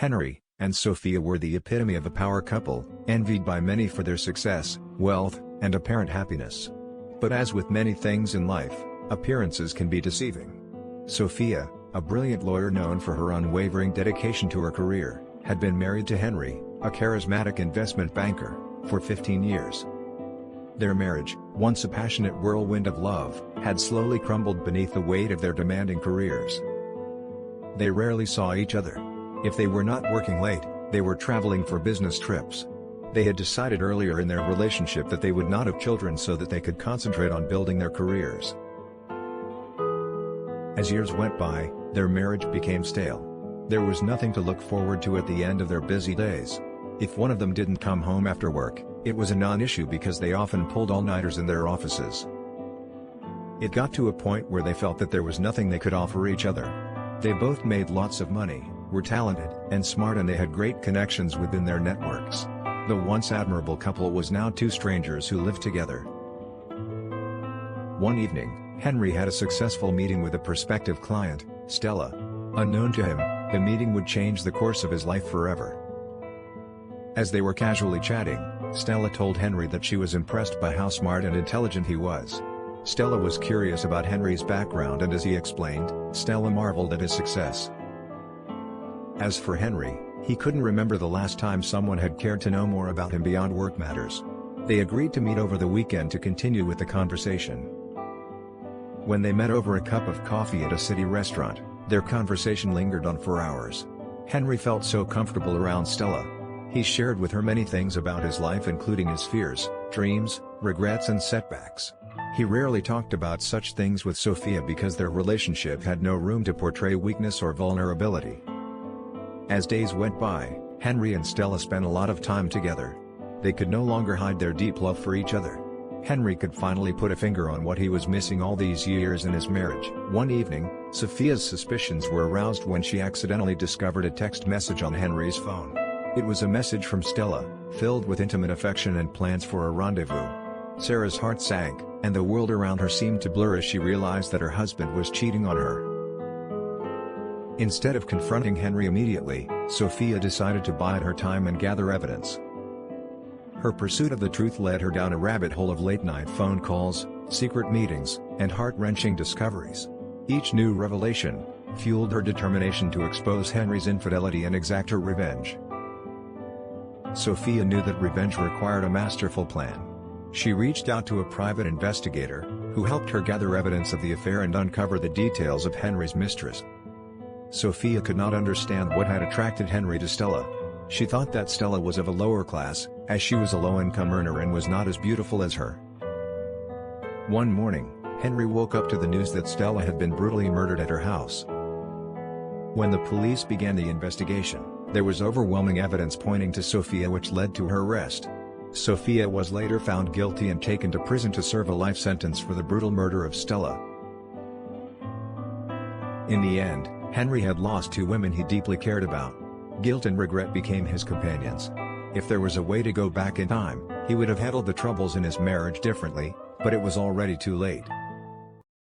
Henry and Sophia were the epitome of a power couple, envied by many for their success, wealth, and apparent happiness. But as with many things in life, appearances can be deceiving. Sophia, a brilliant lawyer known for her unwavering dedication to her career, had been married to Henry, a charismatic investment banker, for 15 years. Their marriage, once a passionate whirlwind of love, had slowly crumbled beneath the weight of their demanding careers. They rarely saw each other. If they were not working late, they were traveling for business trips. They had decided earlier in their relationship that they would not have children so that they could concentrate on building their careers. As years went by, their marriage became stale. There was nothing to look forward to at the end of their busy days. If one of them didn't come home after work, it was a non-issue because they often pulled all-nighters in their offices. It got to a point where they felt that there was nothing they could offer each other. They both made lots of money, were talented and smart, and they had great connections within their networks. The once admirable couple was now two strangers who lived together. One evening, Henry had a successful meeting with a prospective client, Stella. Unknown to him, the meeting would change the course of his life forever. As they were casually chatting, Stella told Henry that she was impressed by how smart and intelligent he was. Stella was curious about Henry's background, and as he explained, Stella marveled at his success. As for Henry, he couldn't remember the last time someone had cared to know more about him beyond work matters. They agreed to meet over the weekend to continue with the conversation. When they met over a cup of coffee at a city restaurant, their conversation lingered on for hours. Henry felt so comfortable around Stella. He shared with her many things about his life, including his fears, dreams, regrets, and setbacks. He rarely talked about such things with Sophia because their relationship had no room to portray weakness or vulnerability. As days went by, Henry and Stella spent a lot of time together. They could no longer hide their deep love for each other. Henry could finally put a finger on what he was missing all these years in his marriage. One evening, Sophia's suspicions were aroused when she accidentally discovered a text message on Henry's phone. It was a message from Stella, filled with intimate affection and plans for a rendezvous. Sarah's heart sank, and the world around her seemed to blur as she realized that her husband was cheating on her. Instead of confronting Henry immediately, Sophia decided to bide her time and gather evidence. Her pursuit of the truth led her down a rabbit hole of late-night phone calls, secret meetings, and heart-wrenching discoveries. Each new revelation fueled her determination to expose Henry's infidelity and exact her revenge. Sophia knew that revenge required a masterful plan. She reached out to a private investigator, who helped her gather evidence of the affair and uncover the details of Henry's mistress. Sophia could not understand what had attracted Henry to Stella. She thought that Stella was of a lower class, as she was a low-income earner and was not as beautiful as her. One morning, Henry woke up to the news that Stella had been brutally murdered at her house. When the police began the investigation, there was overwhelming evidence pointing to Sophia, which led to her arrest. Sophia was later found guilty and taken to prison to serve a life sentence for the brutal murder of Stella. In the end, Henry had lost two women he deeply cared about. Guilt and regret became his companions. If there was a way to go back in time, he would have handled the troubles in his marriage differently, but it was already too late.